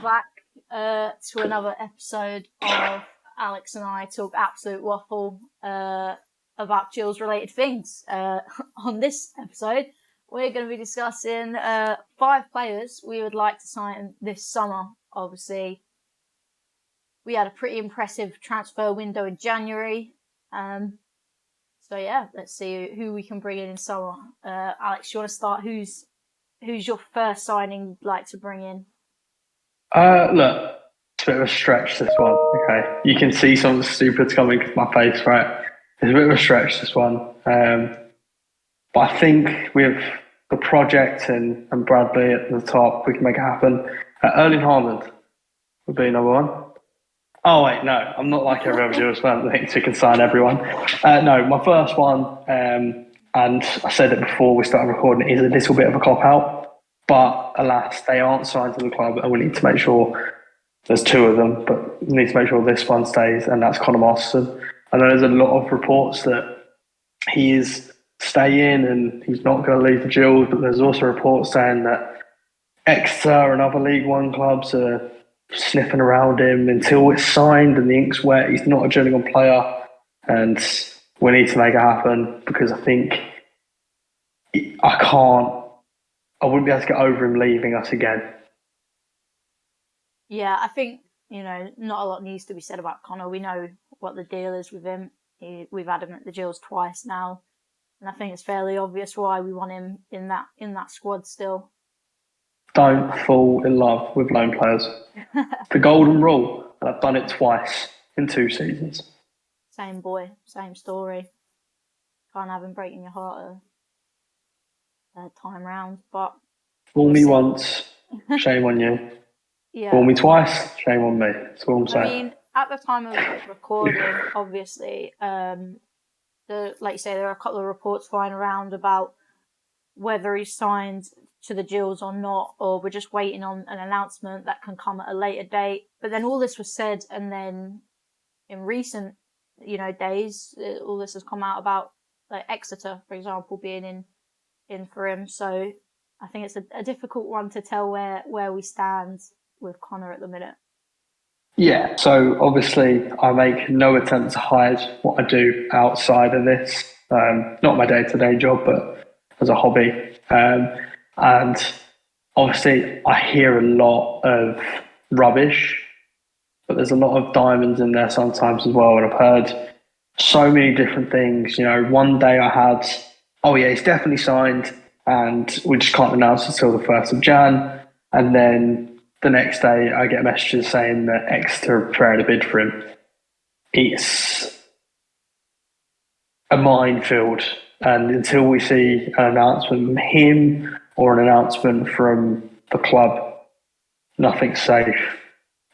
back to another episode of Alex and I talk absolute waffle about Gills related things. On this episode, we're going to be discussing 5 players we would like to sign this summer. Obviously, we had a pretty impressive transfer window in January. So yeah, let's see who we can bring in summer. Alex, you want to start? Who's your first signing you'd like to bring in? Look, it's a bit of a stretch, this one, okay? You can see something stupid's coming to my face, right? It's a bit of a stretch, this one. But I think with the project and Bradley at the top, we can make it happen. Erling Haaland would be number one. Oh, wait, no, I'm not like every other Gills fan that thinks we can sign everyone. No, my first one, and I said it before we started recording, is a little bit of a cop-out. But alas, they aren't signed to the club, and we need to make sure there's 2 of them, but we need to make sure this one stays, and that's Conor Masterson. I know there's a lot of reports that he is staying and he's not going to leave the Gills, but there's also reports saying that Exeter and other League One clubs are sniffing around him until it's signed and the ink's wet. He's not a Gillingham player, and we need to make it happen because I think I wouldn't be able to get over him leaving us again. Yeah, I think, not a lot needs to be said about Conor. We know what the deal is with him. We've had him at the Gills twice now, and I think it's fairly obvious why we want him in that squad still. Don't fall in love with loan players. The golden rule, and I've done it twice in 2 seasons. Same boy, same story. Can't have him breaking your heart a time round, but... Fool me once, shame on you. Yeah. Fool me twice, shame on me. That's all I'm saying. I mean, at the time of recording, obviously, like you say, there are a couple of reports flying around about whether he's signed to the Gills or not, or we're just waiting on an announcement that can come at a later date. But then all this was said, and then in recent, days, all this has come out about like Exeter, for example, being in for him. So I think it's a difficult one to tell where we stand with Conor at the minute. Yeah, so obviously I make no attempt to hide what I do outside of this. Not my day-to-day job, but as a hobby. And obviously I hear a lot of rubbish, but there's a lot of diamonds in there sometimes as well. And I've heard so many different things. One day I had, oh yeah, he's definitely signed, and we just can't announce it until the 1st of Jan. And then the next day I get messages saying that Exeter are preparing a bid for him. It's a minefield. And until we see an announcement from him or an announcement from the club, nothing's safe.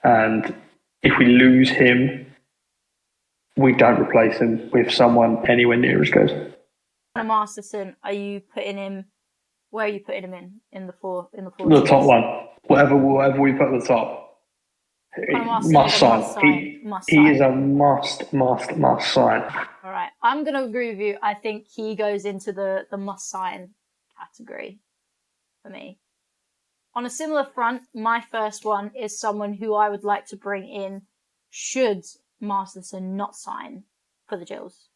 And if we lose him, we don't replace him with someone anywhere near as good. Masterson, are you putting him? Where are you putting him in the four? The top one, whatever we put at the top. Must sign. He is a must sign. All right, I'm going to agree with you. I think he goes into the must sign category for me. On a similar front, my first one is someone who I would like to bring in should Masterson not sign for the Gills,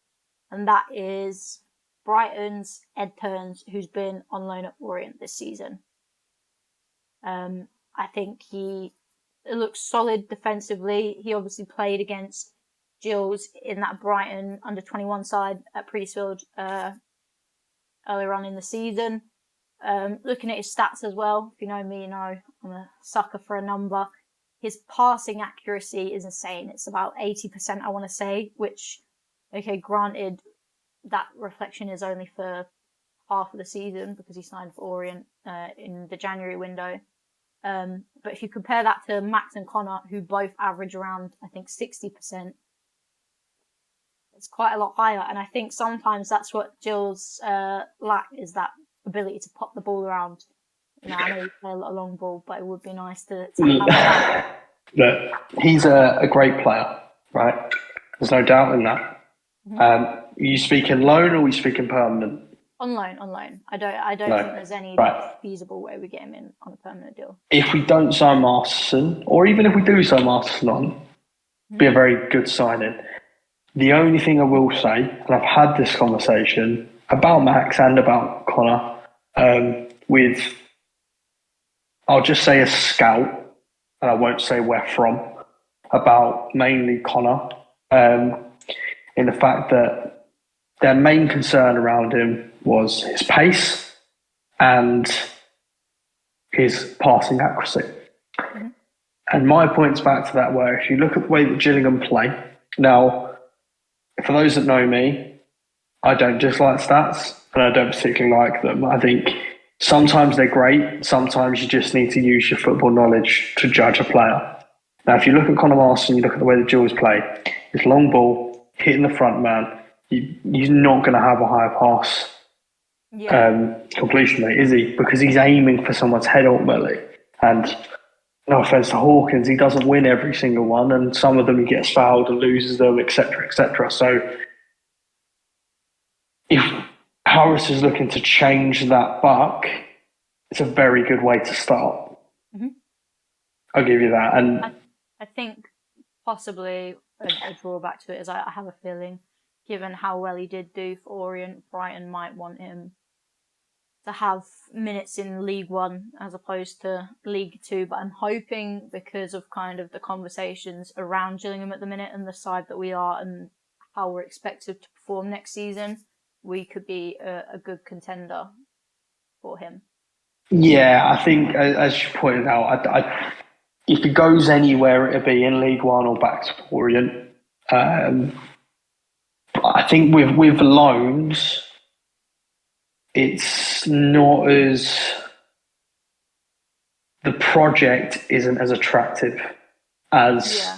and that is Brighton's Ed Turns, who's been on loan at Orient this season. I think he looks solid defensively. He obviously played against Gills in that Brighton under-21 side at Priestfield earlier on in the season. Looking at his stats as well, if you know me, I'm a sucker for a number. His passing accuracy is insane. It's about 80%, I want to say, which, okay, granted, that reflection is only for half of the season because he signed for Orient in the January window. But if you compare that to Max and Conor, who both average around, I think, 60%, it's quite a lot higher. And I think sometimes that's what Gills lack, is that ability to pop the ball around. I know you play a lot of long ball, but it would be nice to have that. Look, he's a great player, right? There's no doubt in that. Mm-hmm. Are you speaking loan or are you speaking permanent? On loan, on loan. I don't think No. there's any Right. feasible way we get him in on a permanent deal. If we don't sign Masterson, or even if we do sign Masterson on, be a very good signing. The only thing I will say, and I've had this conversation about Max and about Connor, with, I'll just say a scout, and I won't say where from, about mainly Connor, in the fact that their main concern around him was his pace and his passing accuracy. Mm-hmm. And my points back to that were, if you look at the way that Gillingham play, now, for those that know me, I don't dislike stats, and I don't particularly like them. I think sometimes they're great, sometimes you just need to use your football knowledge to judge a player. Now, if you look at Conor Marston, you look at the way that Jules play, it's long ball, hitting the front man, he's not going to have a high pass completion rate, is he? Because he's aiming for someone's head ultimately. And no offense to Hawkins, he doesn't win every single one, and some of them he gets fouled and loses them, etc., etc. So if Harris is looking to change that buck, it's a very good way to start. Mm-hmm. I'll give you that. And I think possibly a drawback to it is I have a feeling, given how well he did do for Orient, Brighton might want him to have minutes in League One as opposed to League Two. But I'm hoping, because of kind of the conversations around Gillingham at the minute and the side that we are and how we're expected to perform next season, we could be a good contender for him. yeah, I think, as you pointed out, if he goes anywhere, it'll be in League One or back to Orient. I think with loans, it's not as, the project isn't as attractive as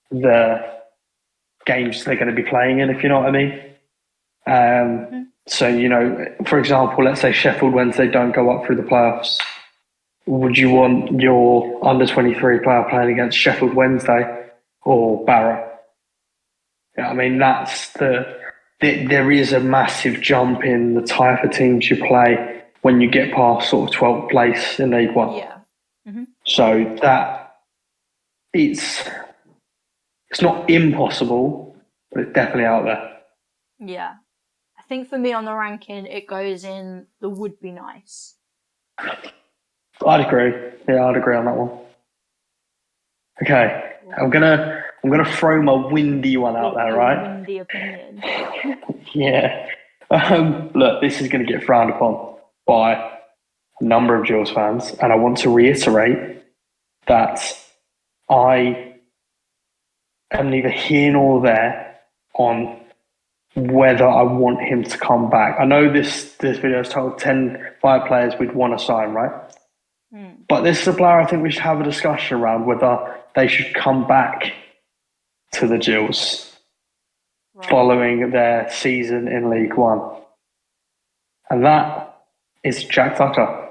the games they're going to be playing in, if you know what I mean. So, you know, for example, let's say Sheffield Wednesday don't go up through the playoffs. Would you want your under 23 player playing against Sheffield Wednesday or Barrow? Yeah, I mean, there is a massive jump in the type of teams you play when you get past sort of 12th place in League One. Yeah. Mm-hmm. So that it's not impossible, but it's definitely out there. Yeah. I think for me on the ranking, it goes in the would be nice. I'd agree. Yeah, I'd agree on that one. Okay, I'm gonna throw my windy one out there, right? Windy opinion. Yeah. Look, this is going to get frowned upon by a number of Jules fans, and I want to reiterate that I am neither here nor there on whether I want him to come back. I know this video has told 5 players we'd want to sign, right? But this is a player I think we should have a discussion around whether they should come back to the Gills following their season in League One. And that is Jack Tucker.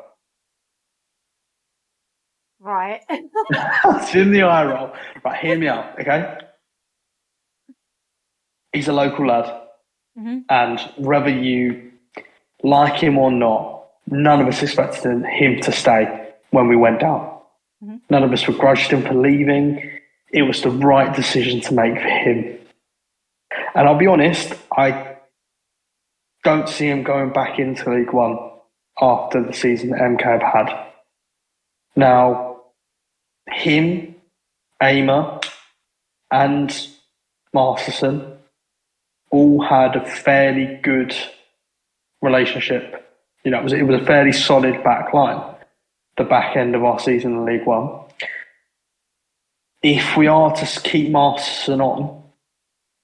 Right. It's in the eye roll. Right, hear me out, okay? He's a local lad. Mm-hmm. And whether you like him or not, none of us expected him to stay when we went down. Mm-hmm. None of us begrudged him for leaving. It was the right decision to make for him. And I'll be honest, I don't see him going back into League One after the season that MK have had. Now, him, Aimer, and Masterson all had a fairly good relationship. You know, it was a fairly solid back line, the back end of our season in League One. If we are to keep Masterson on,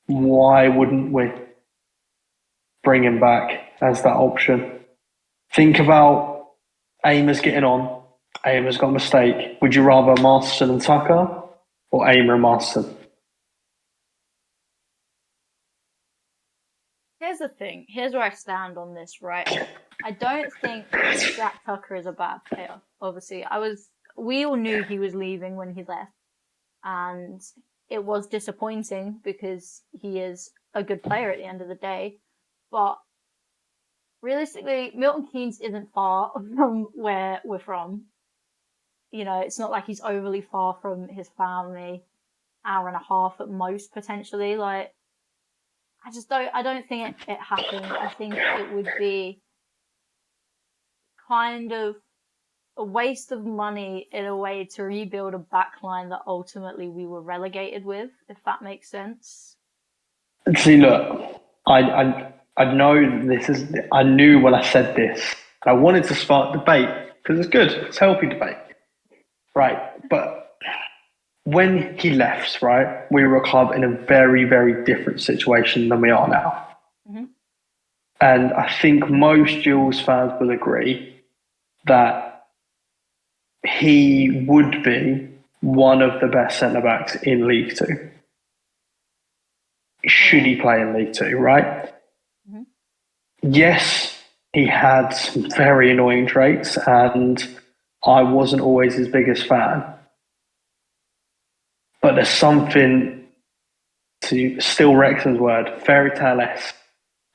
why wouldn't we bring him back as that option? Think about Aimer's getting on. Aimer's got a mistake. Would you rather Masterson and Tucker or Aimer and Masterson? Here's the thing. Here's where I stand on this, right? I don't think Jack Tucker is a bad player. Obviously, we all knew he was leaving when he left, and it was disappointing because he is a good player at the end of the day. But realistically, Milton Keynes isn't far from where we're from. You know, it's not like he's overly far from his family, hour and a half at most, potentially. Like, I don't think it happened. I think it would be kind of a waste of money in a way to rebuild a backline that ultimately we were relegated with, if that makes sense. See, look, I know this is. I knew when I said this. I wanted to spark debate because it's good. It's healthy debate, right? But when he left, right, we were a club in a very, very different situation than we are now. Mm-hmm. And I think most Jules fans will agree that he would be one of the best centre backs in League Two. Should he play in League Two, right? Mm-hmm. Yes, he had some very annoying traits, and I wasn't always his biggest fan. But there's something, to steal Wrexham's word, fairy tale-esque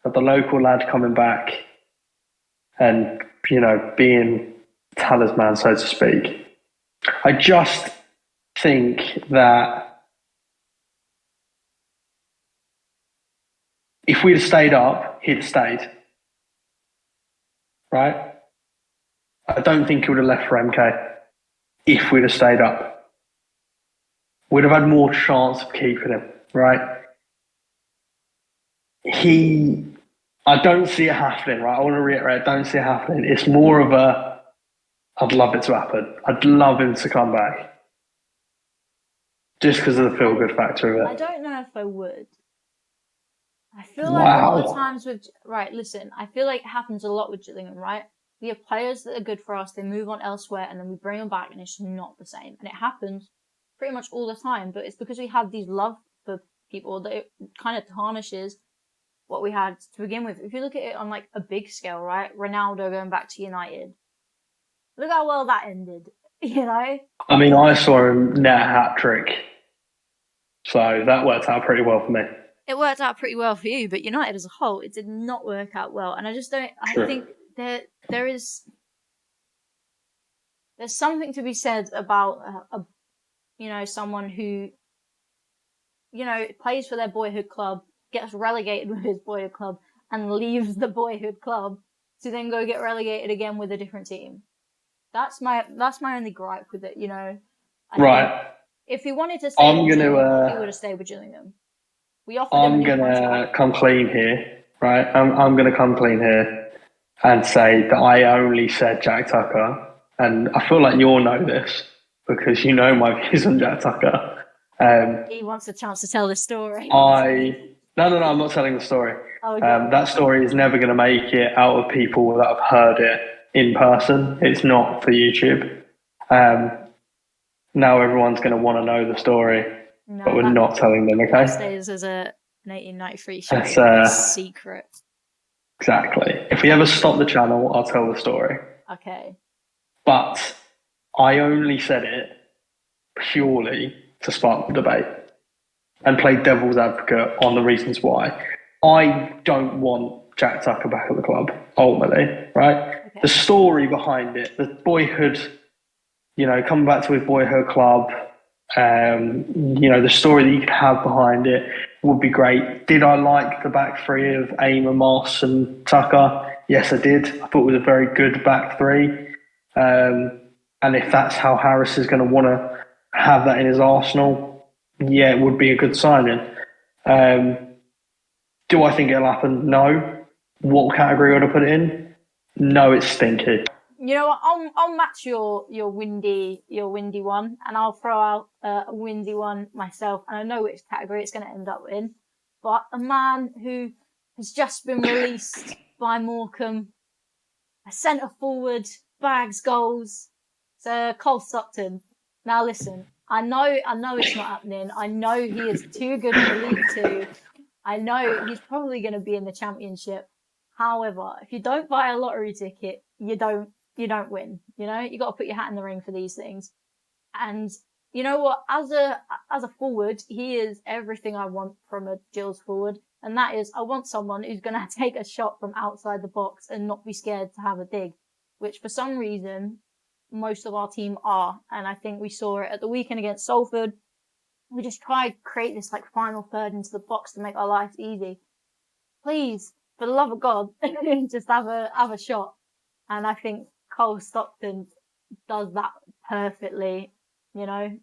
of the local lad coming back and, being talisman, so to speak. I just think that if we'd have stayed up, he'd have stayed. Right? I don't think he would have left for MK if we'd have stayed up. We'd have had more chance of keeping him, right? I don't see it happening, right? I want to reiterate, I don't see it happening. It's more of I'd love it to happen. I'd love him to come back. Just because of the feel-good factor of I it. don't know if I would. I feel like a lot of times listen, I feel like it happens a lot with Gillingham, right? We have players that are good for us, they move on elsewhere, and then we bring them back, and it's just not the same. And it happens pretty much all the time, but it's because we have these love for people that it kind of tarnishes what we had to begin with. If you look at it on like a big scale, right? Ronaldo going back to United. Look how well that ended, you know? I mean, I saw him net a hat-trick. So that worked out pretty well for me. It worked out pretty well for you, but United as a whole, it did not work out well. And I just don't, I think there's something to be said about, someone who, plays for their boyhood club, gets relegated with his boyhood club, and leaves the boyhood club to then go get relegated again with a different team. That's my only gripe with it, I right. If he wanted to stay with Gillingham, he would have stayed with Gillingham. We offered him a new contract. I'm gonna come clean here, right? I'm gonna come clean here and say that I only said Jack Tucker, and I feel like you'll know this because you know my views on Jack Tucker. He wants a chance to tell the story. No, I'm not telling the story. Oh, that story is never going to make it out of people that have heard it in person. It's not for YouTube. Now everyone's going to want to know the story, but we're not telling them, okay? That stays as an 1893 show. Secret. Exactly. If we ever stop the channel, I'll tell the story. Okay. But I only said it purely to spark the debate and play devil's advocate on the reasons why. I don't want Jack Tucker back at the club, ultimately, right? Okay. The story behind it, the boyhood, coming back to his boyhood club, the story that you could have behind it would be great. Did I like the back three of Aimer, Moss and Tucker? Yes, I did. I thought it was a very good back three. And if that's how Harris is going to want to have that in his arsenal, yeah, it would be a good signing. Do I think it'll happen? No. What category would I put it in? No, it's stinky. You know what? I'll match your windy one, and I'll throw out a windy one myself. And I know which category it's going to end up in. But a man who has just been released by Morecambe, a centre forward, bags goals. It's Cole Stockton. Now listen, I know it's not happening. I know he is too good for League Two. I know he's probably going to be in the Championship. However, if you don't buy a lottery ticket, you don't win. You got to put your hat in the ring for these things. And you know what? As a forward, he is everything I want from a Gills forward. And that is, I want someone who's going to take a shot from outside the box and not be scared to have a dig, which for some reason, most of our team are. And I think we saw it at the weekend against Salford. We just tried to create this like final third into the box to make our lives easy. Please, for the love of God, just have a shot. And I think Cole Stockton does that perfectly, you know.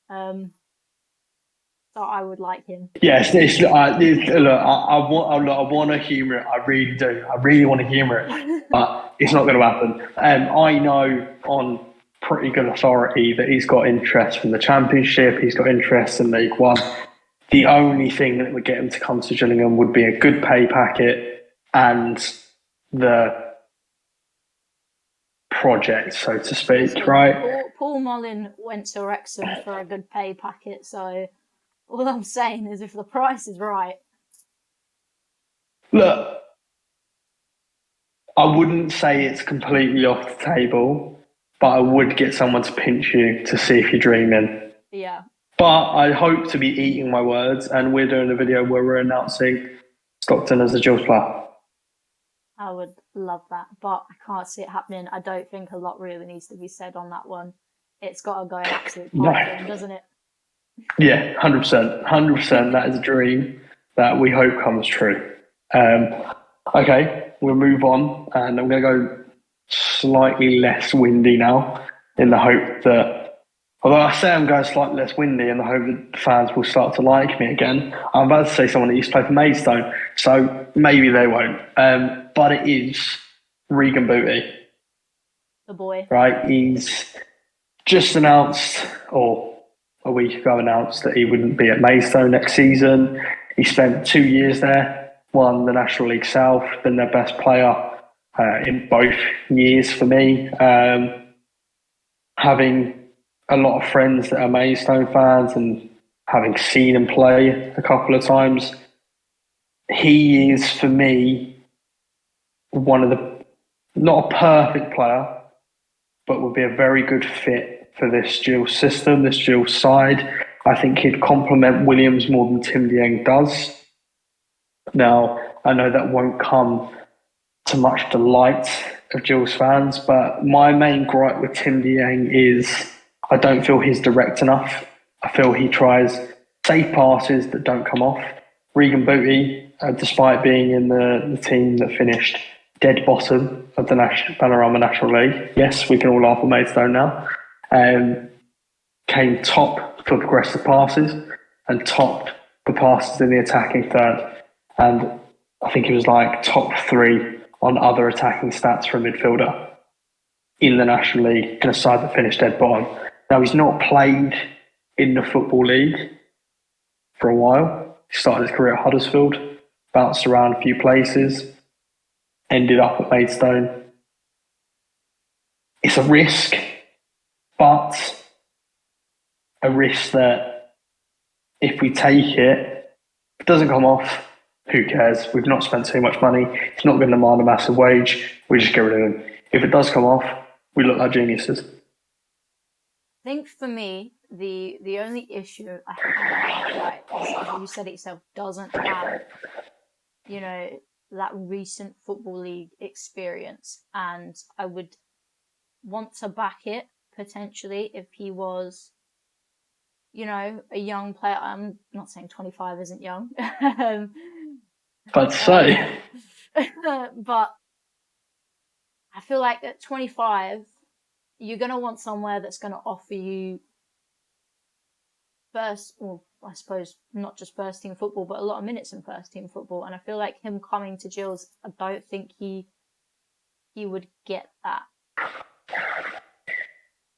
So I would like him. Yes, look, I want to humour it. I really do. I really want to humour it, but it's not going to happen. I know on pretty good authority that he's got interest from the Championship. He's got interest in League One. The only thing that would get him to come to Gillingham would be a good pay packet and the project, so to speak, right? Paul Mullin went to Wrexham for a good pay packet, so all I'm saying is if the price is right. Look, I wouldn't say it's completely off the table, but I would get someone to pinch you to see if you're dreaming. Yeah. But I hope to be eating my words, and we're doing a video where we're announcing Stockton as a Gills player. I would love that, but I can't see it happening. I don't think a lot really needs to be said on that one. It's got to go in absolute park, doesn't it? Yeah, 100%. 100%. That is a dream that we hope comes true. Okay, we'll move on, and I'm going to go slightly less windy now in the hope that, although I say I'm going slightly less windy in the hope that the fans will start to like me again, I'm about to say someone that used to play for Maidstone, so maybe they won't. But it is Regan Booty. The boy. Right, he's just announced, or a week ago announced, that he wouldn't be at Maidstone next season. He spent 2 years there, won the National League South, been their best player in both years for me. Having a lot of friends that are Maidstone fans and having seen him play a couple of times, he is for me one of the, not a perfect player, but would be a very good fit for this Gills system, this Gills side. I think he'd complement Williams more than Tim Dieng does. Now, I know that won't come to much delight of Gills fans, but my main gripe with Tim Dieng is I don't feel he's direct enough. I feel he tries safe passes that don't come off. Regan Booty, despite being in the team that finished dead bottom of the Panorama National League, yes, we can all laugh at Maidstone now, came top for progressive passes and top for passes in the attacking third. And I think he was like top 3 on other attacking stats for a midfielder in the National League in a side that finished dead bottom. Now, he's not played in the Football League for a while. He started his career at Huddersfield, bounced around a few places, ended up at Maidstone. It's a risk, but a risk that if we take it, if it doesn't come off, who cares? We've not spent too much money. It's not going to demand a massive wage. We just get rid of him. If it does come off, we look like geniuses. I think for me, the only issue I have about is, you said it yourself, doesn't have, you know, that recent Football League experience. And I would want to back it potentially if he was, you know, a young player. I'm not saying 25 isn't young. But say. But I feel like at 25, you're going to want somewhere that's going to offer you first, well, I suppose not just first team football, but a lot of minutes in first team football. And I feel like him coming to Gills, I don't think he would get that.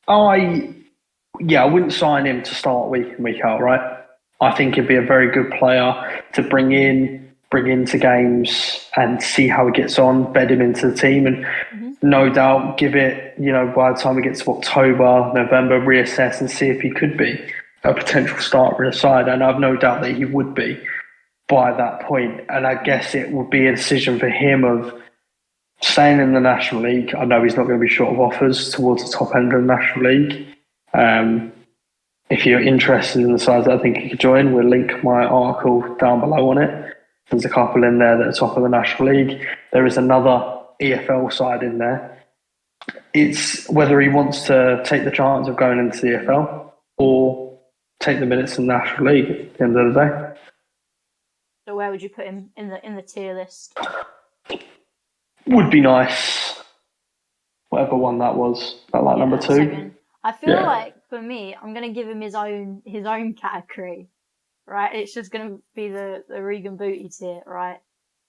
I wouldn't sign him to start week in, week out, right? I think he'd be a very good player to bring into games and see how he gets on, bed him into the team, and no doubt give it, you know, by the time we get to October, November, reassess and see if he could be a potential starter in the side. And I've no doubt that he would be by that point. And I guess it would be a decision for him of staying in the National League. I know he's not going to be short of offers towards the top end of the National League. If you're interested in the sides that I think you could join, we'll link my article down below on it. There's a couple in there that are top of the National League. There is another EFL side in there. It's whether he wants to take the chance of going into the EFL or take the minutes in the National League at the end of the day. So where would you put him in the tier list? Would be nice. Whatever one that was, that like number 2. Second. I feel like for me, I'm gonna give him his own category, right? It's just gonna be the Regan Booty tier, right?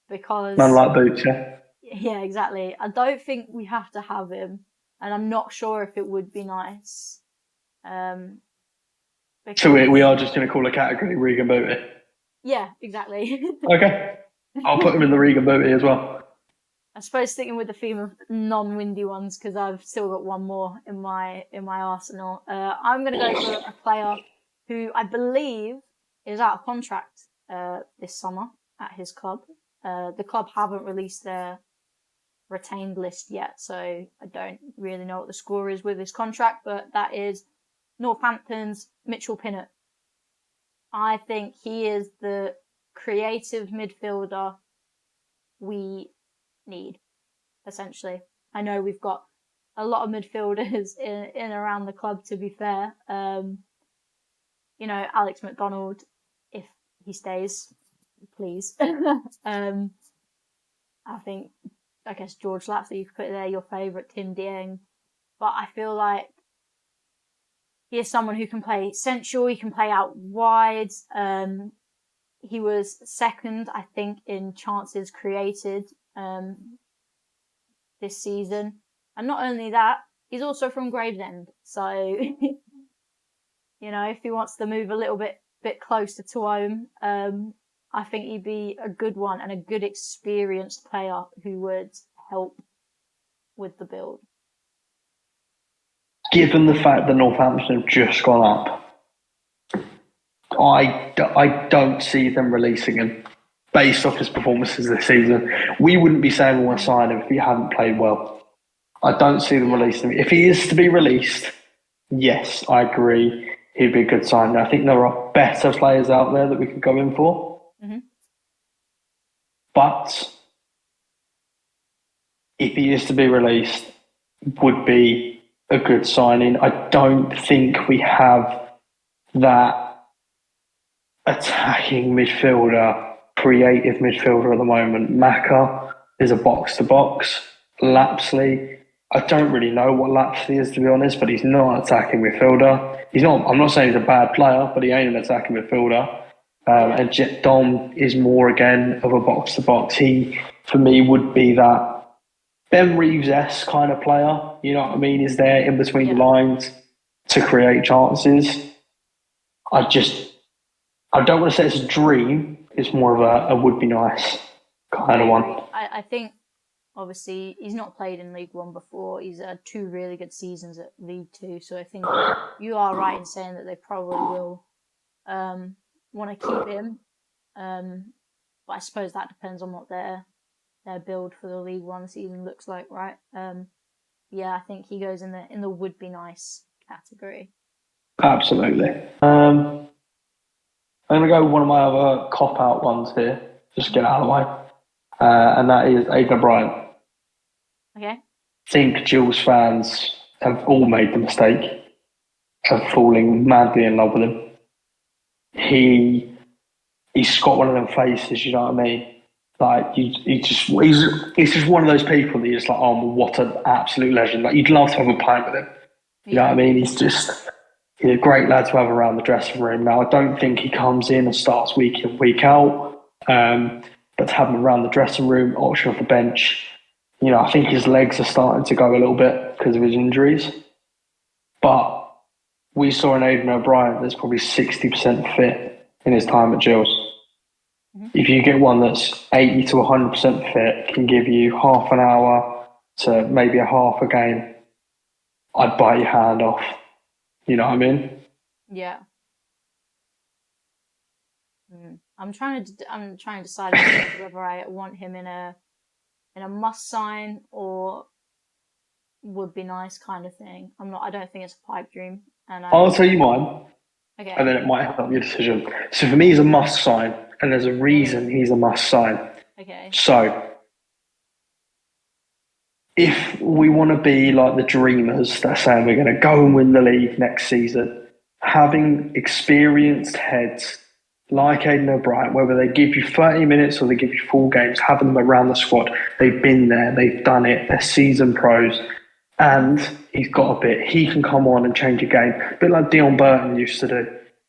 Because none like Boots, yeah. Yeah, exactly. I don't think we have to have him, and I'm not sure if it would be nice. So we are just going to call a category Regan Booty. Yeah, exactly. Okay, I'll put him in the Regan Booty as well. I suppose sticking with the theme of non-windy ones because I've still got one more in my arsenal. I'm going to go for a player who I believe is out of contract this summer at his club. The club haven't released their retained list yet, so I don't really know what the score is with his contract, but that is Northampton's Mitchell Pinnett. I think he is the creative midfielder we need, essentially. I know we've got a lot of midfielders in and around the club, to be fair. Alex McDonald, if he stays, please. I guess George Lapsley, you could put there, your favourite, Tim Dieng. But I feel like he is someone who can play central, he can play out wide. He was second, I think, in chances created this season. And not only that, he's also from Gravesend. So, if he wants to move a little bit closer to home, I think he'd be a good one and a good experienced player who would help with the build. Given the fact that Northampton have just gone up, I don't see them releasing him based off his performances this season. We wouldn't be saying we want to sign him if he hadn't played well. I don't see them releasing him. If he is to be released, yes, I agree, he'd be a good signing. I think there are better players out there that we could go in for. Mm-hmm. But if he is to be released, would be a good signing. I don't think we have that attacking midfielder, creative midfielder at the moment. Maka is a box-to-box. Lapsley, I don't really know what Lapsley is, to be honest, but he's not an attacking midfielder. I'm not saying he's a bad player, but he ain't an attacking midfielder. And Jet Dom is more, again, of a box-to-box. He, for me, would be that Ben Reeves-esque kind of player, you know what I mean? Is there in between the lines to create chances. I don't want to say it's a dream. It's more of a would be nice kind of one. I think, obviously, he's not played in League One before. He's had 2 really good seasons at League Two, so I think you are right in saying that they probably will want to keep him. But I suppose that depends on what their build for the League One season looks like, right? I think he goes in the would be nice category. Absolutely. I'm going to go with one of my other cop-out ones here, just get out of the way, and that is Aidan O'Brien. Okay. I think Gills fans have all made the mistake of falling madly in love with him. He's got one of them faces, you know what I mean? Like he's just one of those people that you're just like, oh, what an absolute legend! Like you'd love to have a pint with him. You know what I mean? He's a great lad to have around the dressing room. Now I don't think he comes in and starts week in, week out, but to have him around the dressing room, option off the bench, I think his legs are starting to go a little bit because of his injuries. But we saw an Aidan O'Brien that's probably 60% fit in his time at Gills. If you get one that's 80 to 100% fit, can give you half an hour to maybe a half a game, I'd bite your hand off. You know what I mean? Yeah. I'm trying to decide whether I want him in a must sign or would be nice kind of thing. I don't think it's a pipe dream. And I'll tell you mine. Okay. And then it might help your decision. So for me, he's a must sign. and there's a reason he's a must sign. Okay. So, if we want to be like the dreamers that are saying we're going to go and win the league next season, having experienced heads like Aidan O'Brien, whether they give you 30 minutes or they give you full games, having them around the squad, they've been there, they've done it, they're seasoned pros, and he's got a bit. He can come on and change a game, a bit like Dion Burton used to do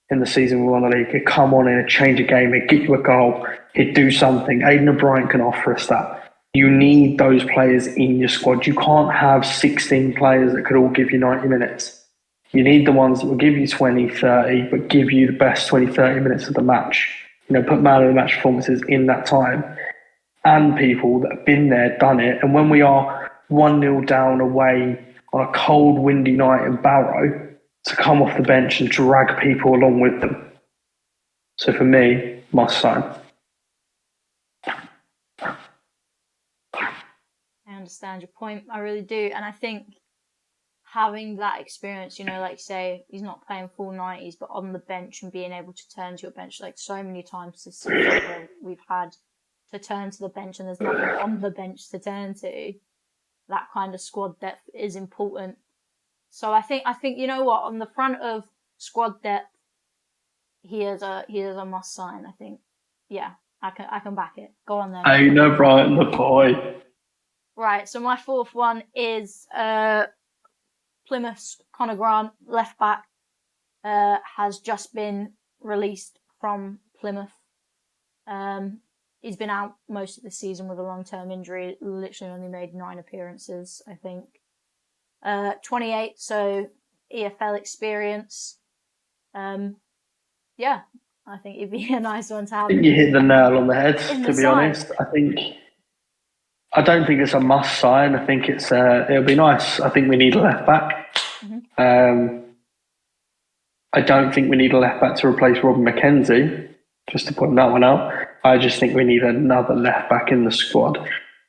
in the season we won the league. He'd come on in and change a game, he'd get you a goal, he'd do something. Aidan O'Brien can offer us that. You need those players in your squad. You can't have 16 players that could all give you 90 minutes. You need the ones that will give you 20, 30, but give you the best 20, 30 minutes of the match. Put man of the match performances in that time. And people that have been there, done it. And when we are 1-0 down away on a cold, windy night in Barrow, to come off the bench and drag people along with them. So for me, must sign. I understand your point. I really do. And I think having that experience, like say, he's not playing full 90s, but on the bench and being able to turn to your bench, like so many times this season where we've had to turn to the bench and there's nothing on the bench to turn to, that kind of squad depth is important. So I think you know what, on the front of squad depth, he is a must sign. I think, yeah, I can back it. Go on then. Ain't no Brighton the boy. Right, so my fourth one is Plymouth's Conor Grant, left back, has just been released from Plymouth. He's been out most of the season with a long-term injury. Literally only made 9 appearances, I think. 28, so EFL experience. Yeah, I think it'd be a nice one to have. I think you hit the nail on the head, to be honest. I don't think it's a must sign. I think it'll be nice. I think we need a left back. Mm-hmm. I don't think we need a left back to replace Robin McKenzie, just to point that one out. I just think we need another left back in the squad.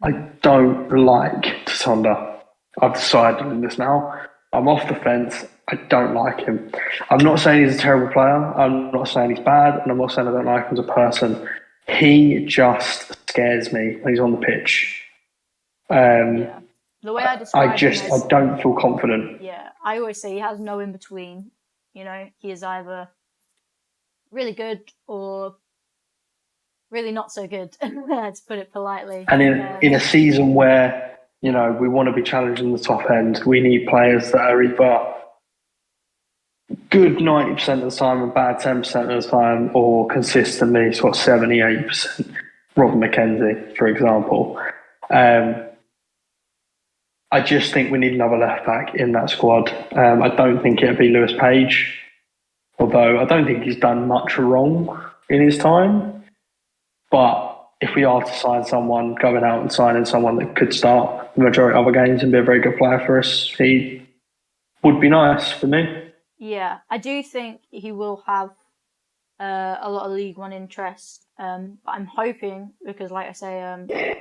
I don't like Tasonda. I've decided on this now. I'm off the fence. I don't like him. I'm not saying he's a terrible player. I'm not saying he's bad, and I'm not saying I don't like him as a person. He just scares me when he's on the pitch. Yeah. The way I describe him is, I don't feel confident. Yeah, I always say he has no in between. He is either really good or really not so good, to put it politely. And in a season where, we want to be challenging the top end, we need players that are either good 90% of the time and bad 10% of the time, or consistently sort of 70-80%. Robin McKenzie, for example. I just think we need another left back in that squad. I don't think it'll be Lewis Page, although I don't think he's done much wrong in his time. But if we are to sign someone, going out and signing someone that could start the majority of other games and be a very good player for us, he would be nice for me. Yeah, I do think he will have a lot of League One interest. But I'm hoping, because like I say,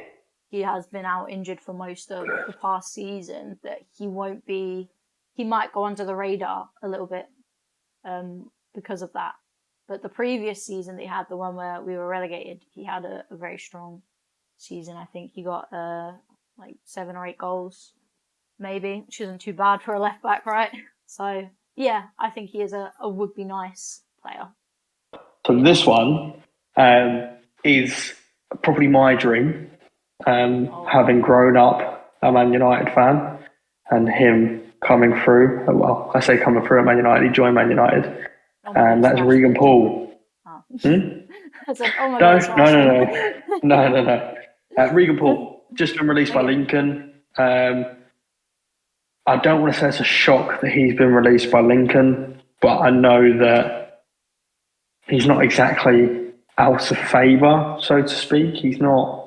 he has been out injured for most of the past season, that he might go under the radar a little bit because of that. But the previous season that he had, the one where we were relegated, he had a very strong season. I think he got like 7 or 8 goals, maybe, which isn't too bad for a left back, right? So yeah, I think he is a would be nice player. So this one is probably my dream. Having grown up a Man United fan, and him coming through, well, I say coming through at Man United, he joined Man United, and that's Regan Paul. Oh. I said, oh my God, no. Regan Paul, just been released by Lincoln. I don't want to say it's a shock that he's been released by Lincoln, but I know that he's not exactly out of favour, so to speak. He's not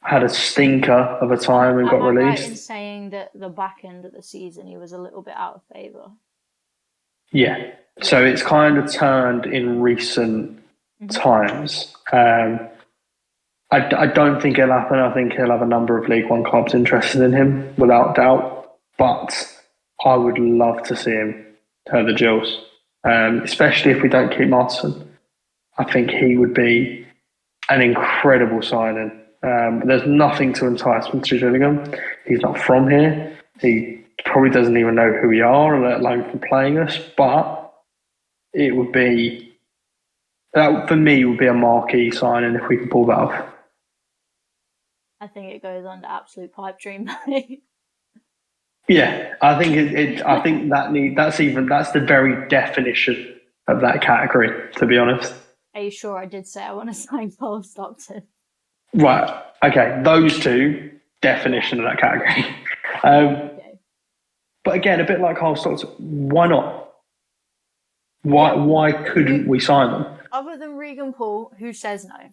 had a stinker of a time and got released. Right in saying that the back end of the season he was a little bit out of favour? Yeah. So it's kind of turned in recent times. I don't think it'll happen. I think he'll have a number of League One clubs interested in him, without doubt. But I would love to see him turn the Gills, especially if we don't keep Martin. I think he would be an incredible signing. There's nothing to entice him to Gillingham. He's not from here. He probably doesn't even know who we are, let alone for playing us. But it would be that for me would be a marquee signing if we could pull that off. I think it goes under absolute pipe dream. Yeah, I think I think that's the very definition of that category. To be honest. Are you sure I did say I want to sign Paul Stockton? Right. Okay. Those two definition of that category. Okay. But again, a bit like Carl Stockton, why not? Why couldn't we sign them? Other than Regan Paul, who says no?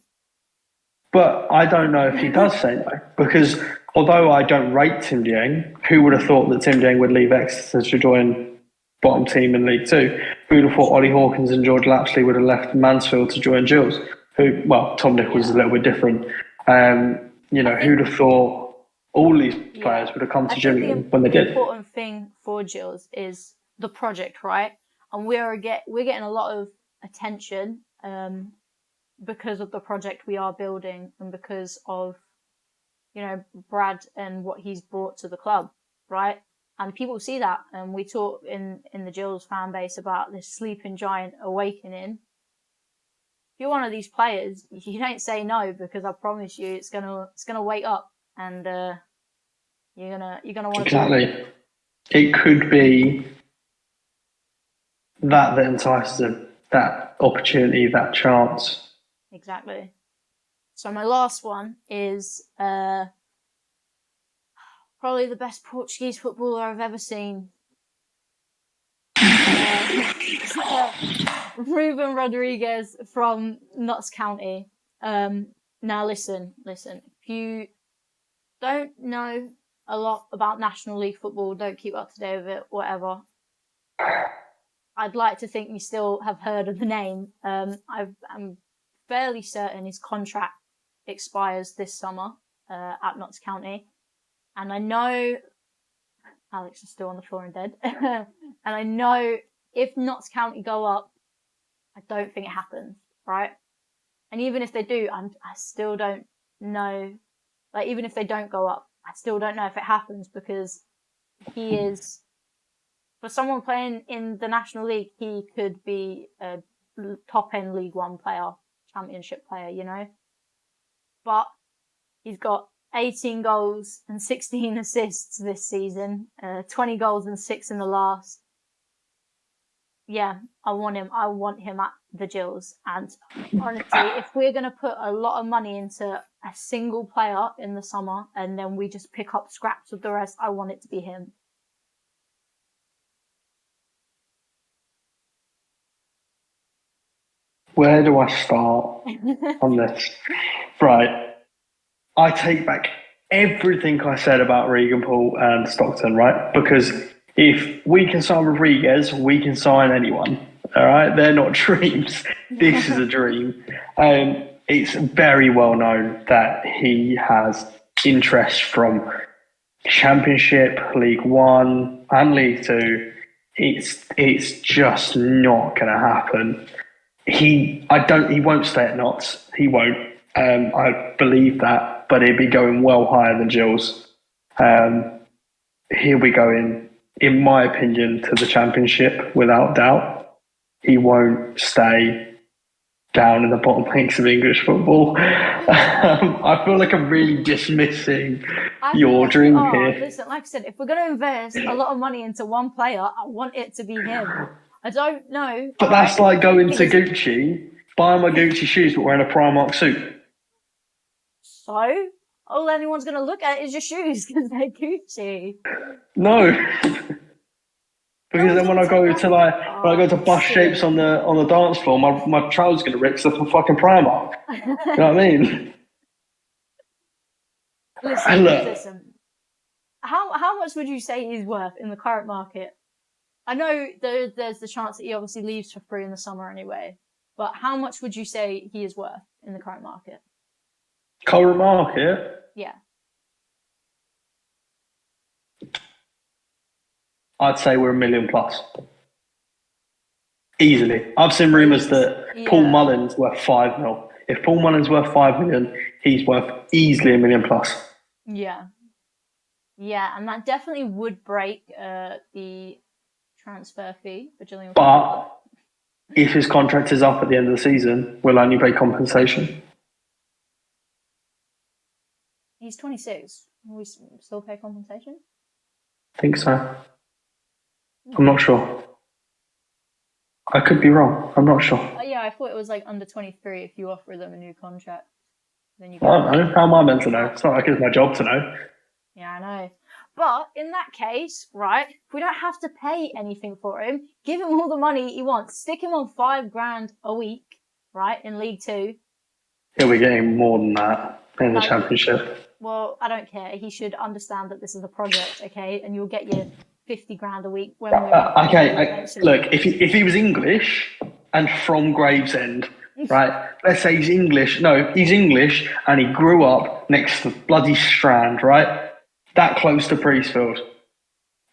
But I don't know if he does say no, because although I don't rate Tim Dieng, who would have thought that Tim Dieng would leave Exeter to join bottom team in League Two? Who would have thought Ollie Hawkins and George Lapsley would have left Mansfield to join Gills? Tom Nichols is a little bit different. Who'd have thought all these players would have come to Gillingham when they did? The important thing for Gills is the project, right? And we're getting a lot of attention because of the project we are building and because of Brad and what he's brought to the club, right? And people see that, and we talk in the Gills fan base about this sleeping giant awakening. If you're one of these players, you don't say no, because I promise you, it's gonna wake up, and you're gonna want to. Exactly. It could be that entices him, that opportunity, that chance. Exactly. So my last one is probably the best Portuguese footballer I've ever seen. Ruben Rodriguez from Notts County. Now listen. If you don't know a lot about National League football, don't keep up to date with it, whatever, I'd like to think you still have heard of the name. I'm fairly certain his contract expires this summer at Notts County. And I know Alex is still on the floor and dead. And I know if Notts County go up, I don't think it happens, right? And even if they do, I still don't know. Like, even if they don't go up, I still don't know if it happens, because he is, for someone playing in the National League, he could be a top-end League One player, Championship player, But he's got 18 goals and 16 assists this season, 20 goals and 6 in the last. Yeah, I want him. I want him at the Gills. And honestly, if we're going to put a lot of money into a single player in the summer and then we just pick up scraps with the rest, I want it to be him. Where do I start on this? Right. I take back everything I said about Regan Paul and Stockton, right? Because if we can sign Rodriguez, we can sign anyone. All right? They're not dreams. This is a dream. It's very well known that he has interest from Championship, League One, and League Two. It's just not going to happen. He won't stay at Notts. He won't. I believe that, but he'd be going well higher than Gills. He'll be going, in my opinion, to the Championship without doubt. He won't stay down in the bottom ranks of English football. I feel like I'm really dismissing your dream here. Listen, like I said, if we're going to invest a lot of money into one player, I want it to be him. I don't know. But that's like going to Gucci, buying my Gucci shoes, but wearing a Primark suit. So, all anyone's going to look at is your shoes because they're Gucci. No. Because then when I go to bust shapes on the dance floor, my trousers going to rip stuff from fucking Primark. You know what I mean? Listen. How much would you say he's worth in the current market? I know there's the chance that he obviously leaves for free in the summer anyway, but how much would you say he is worth in the current market? Current market? Yeah. I'd say we're $1 million plus. Easily. I've seen rumours that Paul Mullen's worth $5 million. If Paul Mullins worth 5 million, he's worth easily a million plus. Yeah. Yeah, and that definitely would break the transfer fee for Gillingham. But if his contract is up at the end of the season, we'll only pay compensation. He's 26. Will we still pay compensation? I think so. I'm not sure. I could be wrong. I'm not sure. Yeah, I thought it was like under 23 if you offer them a new contract. Then you I don't know. How am I meant to know? It's not like it's my job to know. Yeah, I know. But in that case, right, if we don't have to pay anything for him, give him all the money he wants. Stick him on $5,000 a week, right, in League Two. He'll be getting more than that in the Championship. Well, I don't care. He should understand that this is a project, okay? And you'll get your $50,000 a week when we're look, if he was English and from Gravesend, right? Let's say he's English. No, he's English and he grew up next to the bloody Strand, right? That close to Priestfield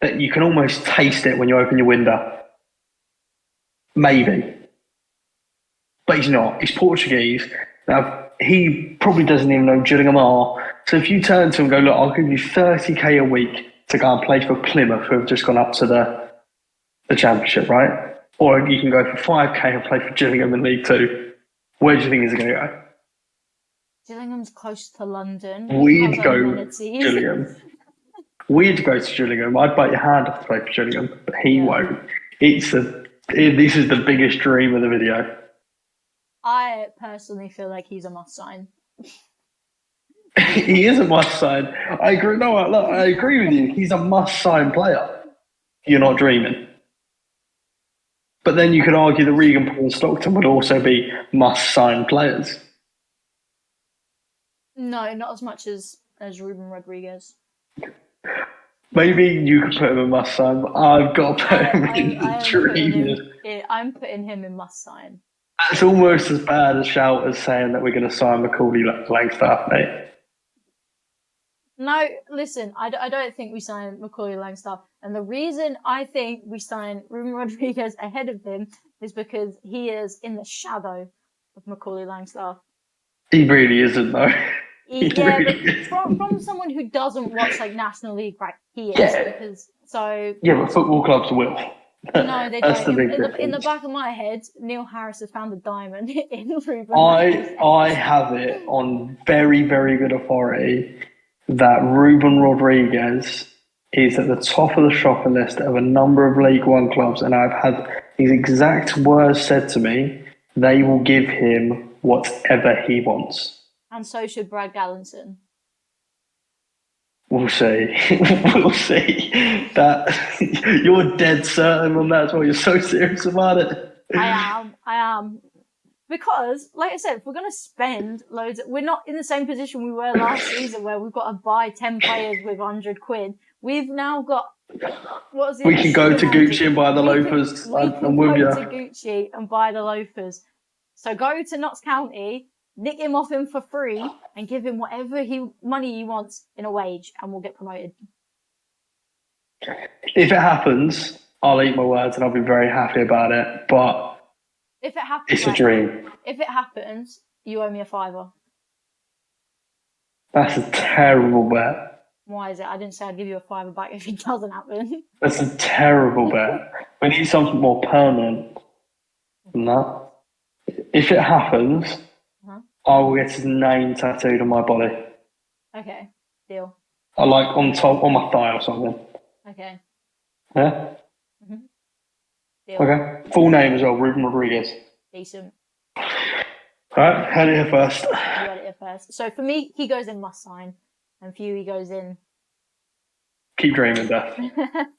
that you can almost taste it when you open your window. Maybe. But he's not. He's Portuguese. Now, he probably doesn't even know Gillingham are. So if you turn to him and go, look, I'll give you 30k a week to go and play for Plymouth, who have just gone up to the Championship, right? Or you can go for 5k and play for Gillingham in League Two. Where do you think he's going to go? Gillingham's close to London. We'd go Gillingham. We'd go to Gillingham. I'd bite your hand off to play for Gillingham, but he won't. This is the biggest dream of the video. I personally feel like he's a must sign. He is a must sign. I agree. No, look, I agree with you. He's a must sign player. You're not dreaming. But then you could argue that Regan, Paul, and Stockton would also be must sign players. No, not as much as Ruben Rodriguez. Maybe you could put him in must sign, but I've got to put him in dream. I'm putting him in must sign. That's almost as bad a shout as saying that we're going to sign Macaulay Langstaff, mate. No, listen, I don't think we sign Macaulay Langstaff. And the reason I think we sign Ruben Rodriguez ahead of him is because he is in the shadow of Macaulay Langstaff. He really isn't, though. From someone who doesn't watch like National League, right? He is. Yeah, but football clubs will. No, they don't. The big difference. In the back of my head, Neil Harris has found a diamond in Ruben. I have it on very, very good authority that Ruben Rodriguez is at the top of the shopping list of a number of League One clubs, and I've had his exact words said to me. They will give him whatever he wants. And so should Brad Gallinson. We'll see. We'll see. That you're dead certain on that as well. You're so serious about it. I am. Because, like I said, if we're going to spend loads, we're not in the same position we were last season where we've got to buy 10 players with £100. We've now got, we can go to Gucci and buy the loafers. I'm with you. We can go to Gucci and buy the loafers. So go to Notts County, nick him off him for free, and give him whatever money he wants in a wage, and we'll get promoted. If it happens, I'll eat my words and I'll be very happy about it. But if it happens, it's a dream. If it happens, you owe me a £5. That's a terrible bet. Why is it? I didn't say I'd give you a £5 back if it doesn't happen. That's a terrible bet. We need something more permanent than that. If it happens, I will get his name tattooed on my body. Okay, deal. I like on my thigh or something. Okay. Yeah? Mm-hmm. Deal. Okay. Full name as well, Ruben Rodriguez. Decent. Alright, heard it here first. You heard it here first. So for me, he goes in must sign. And for you, he goes in... Keep dreaming, Beth.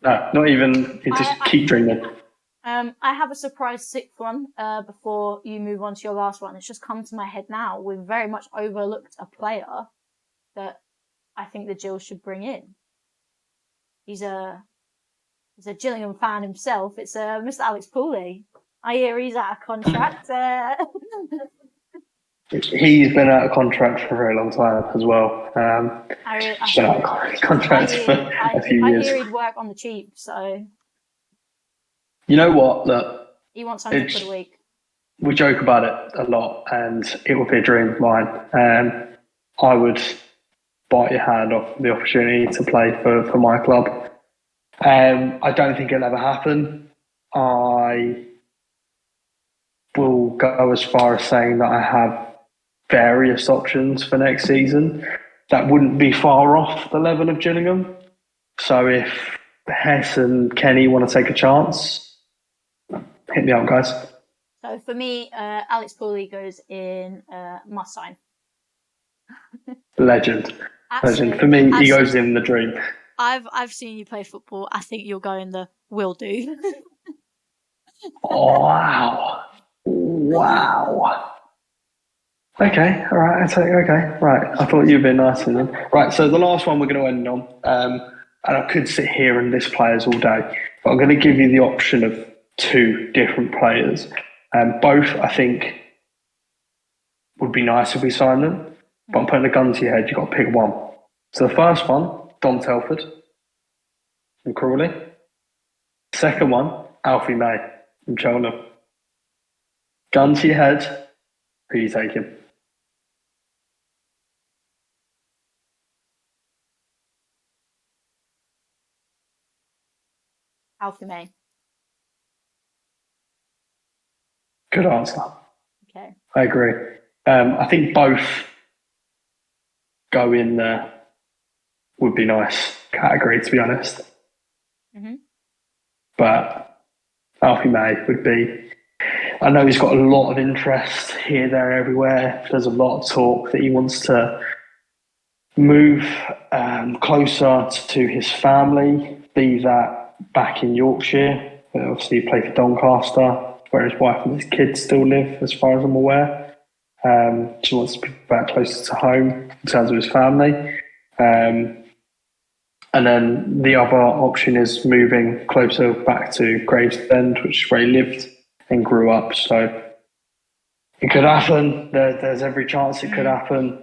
No, not even. Keep dreaming. I have a surprise sixth one before you move on to your last one. It's just come to my head now. We've very much overlooked a player that I think the Gills should bring in. He's a Gillingham fan himself. It's Mr. Alex Pooley. I hear he's out of contract. He's been out of contract for a very long time as well. He's been out of contract for a few years. I hear he'd work on the cheap, so... You know what? Look, he wants £100 a week. we joke about it a lot, and it would be a dream of mine. I would bite your hand off the opportunity to play for my club. I don't think it'll ever happen. I will go as far as saying that I have various options for next season that wouldn't be far off the level of Gillingham. So if Hess and Kenny want to take a chance, hit me up, guys. So for me, Alex Pooley goes in must sign. Legend. Absolute, For me, he absolute. goes in the dream. I've seen you play football. I think you'll go in the will do. Oh, wow. Okay, all right. Okay, right. I thought you'd been nicer then. Right, so the last one we're going to end on, and I could sit here and list players all day, but I'm going to give you the option of two different players. Both, I think, would be nice if we signed them, but I'm putting a gun to your head. You've got to pick one. So the first one, Dom Telford from Crawley. Second one, Alfie May from Cheltenham. Gun to your head, who are you taking? Alfie May. Good answer. Okay. I agree. I think both go in the would be nice category, to be honest. Mm-hmm. But Alfie May would be. I know he's got a lot of interest here, there, and everywhere. There's a lot of talk that he wants to move closer to his family, be that back in Yorkshire. Obviously, he played for Doncaster, where his wife and his kids still live, as far as I'm aware. He wants to be back closer to home in terms of his family. And then the other option is moving closer back to Gravesend, which is where he lived and grew up. So it could happen. There's every chance it could happen.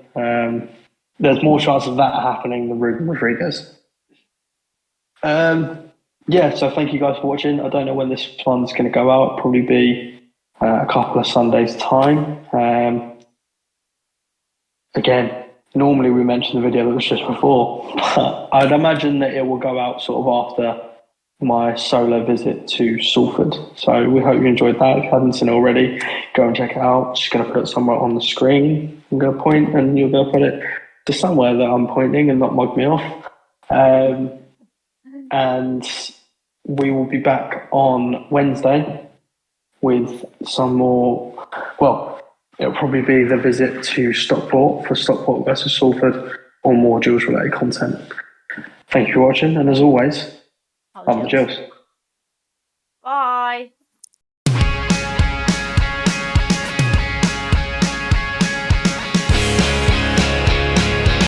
There's more chance of that happening than Ruben Rodriguez. Yeah, so thank you guys for watching. I don't know when this one's going to go out. It'll probably be a couple of Sundays' time. Again, normally we mention the video that was just before, but I'd imagine that it will go out sort of after my solo visit to Salford. So we hope you enjoyed that. If you haven't seen it already, go and check it out. Just going to put it somewhere on the screen. I'm going to point and you're going to put it to somewhere that I'm pointing and not mug me off. And we will be back on Wednesday with some more, well, it'll probably be the visit to Stockport for Stockport versus Salford or more Jules related content. Thank you for watching, and as always, I'm the Jules.